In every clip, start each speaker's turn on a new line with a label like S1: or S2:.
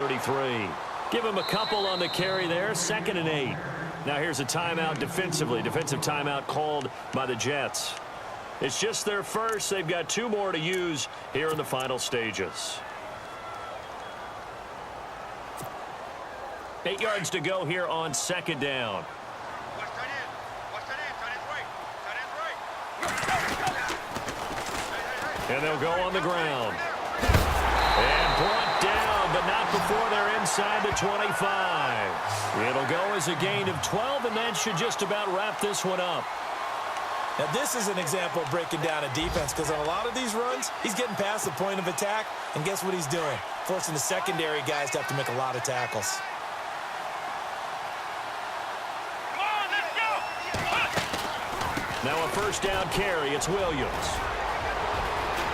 S1: 33. Give him a couple on the carry there, 2nd and 8. Now here's a timeout defensively. Defensive timeout called by the Jets. It's just their first. They've got 2 more to use here in the final stages. 8 yards to go here on 2nd down. And they'll go on the ground. And brought down, but not before they're inside the 25. It'll go as a gain of 12, and that should just about wrap this one up.
S2: Now, this is an example of breaking down a defense, because on a lot of these runs, he's getting past the point of attack, and guess what he's doing? Forcing the secondary guys to have to make a lot of tackles.
S1: Now a 1st down carry. It's Williams.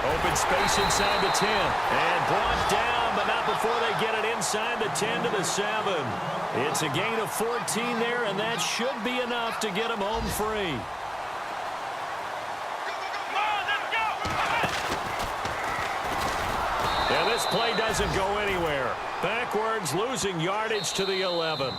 S1: Open space inside the 10. And brought down, but not before they get it inside the 10 to the 7. It's a gain of 14 there, and that should be enough to get them home free. And this play doesn't go anywhere. Backwards, losing yardage to the 11.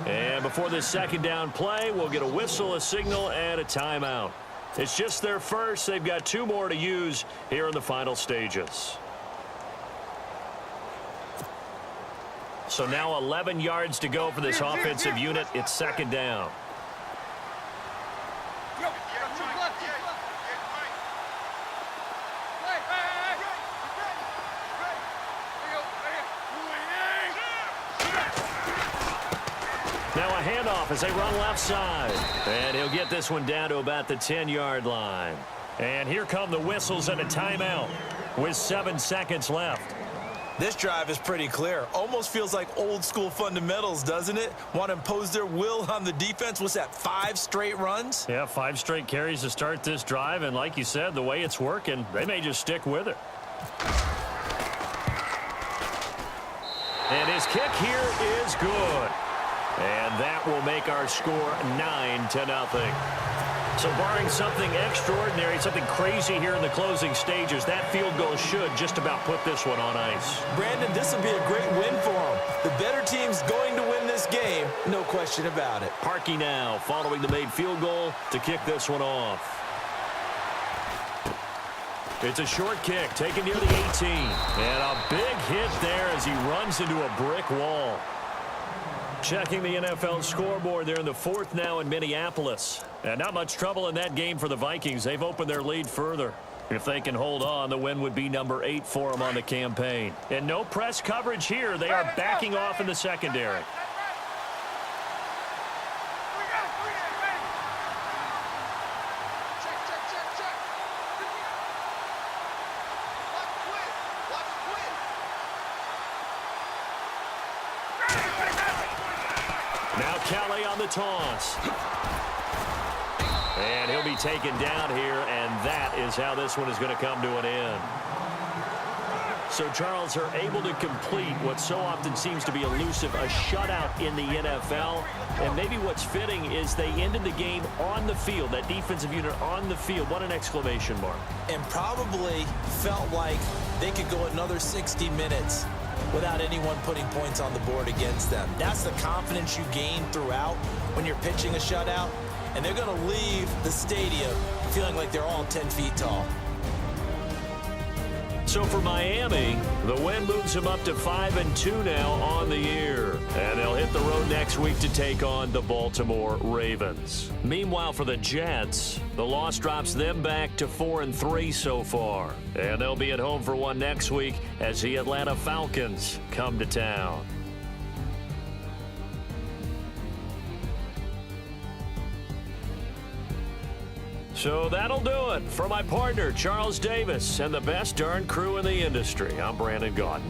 S1: And before this 2nd down play, we'll get a whistle, a signal, and a timeout. It's just their first. They've got 2 more to use here in the final stages. So now 11 yards to go for this offensive unit. It's 2nd down. Now a handoff as they run left side. And he'll get this one down to about the 10-yard line. And here come the whistles and a timeout with 7 seconds left.
S2: This drive is pretty clear. Almost feels like old-school fundamentals, doesn't it? Want to impose their will on the defense. What's that, 5 straight runs?
S1: Yeah, 5 straight carries to start this drive. And like you said, the way it's working, they may just stick with it. And his kick here is good. And that will make our score 9-0. So barring something extraordinary, something crazy here in the closing stages, that field goal should just about put this one on ice.
S2: Brandon, this will be a great win for them. The better team's going to win this game, no question about it.
S1: Parkey now following the made field goal to kick this one off. It's a short kick taken near the 18. And a big hit there as he runs into a brick wall. Checking the NFL scoreboard there in the 4th now in Minneapolis. And not much trouble in that game for the Vikings. They've opened their lead further. If they can hold on, the win would be number 8 for them on the campaign. And no press coverage here. They are backing off in the secondary. Now Kelly on the toss. And he'll be taken down here, and that is how this one is going to come to an end. So, Charles, are able to complete what so often seems to be elusive, a shutout in the NFL. And maybe what's fitting is they ended the game on the field, that defensive unit on the field. What an exclamation mark.
S2: And probably felt like they could go another 60 minutes without anyone putting points on the board against them. That's the confidence you gain throughout when you're pitching a shutout. And they're going to leave the stadium feeling like they're all 10 feet tall.
S1: So for Miami, the win moves them up to 5-2 now on the year. And they'll hit the road next week to take on the Baltimore Ravens. Meanwhile, for the Jets, the loss drops them back to 4-3 so far. And they'll be at home for one next week as the Atlanta Falcons come to town. So that'll do it for my partner, Charles Davis, and the best darn crew in the industry. I'm Brandon Gaudin.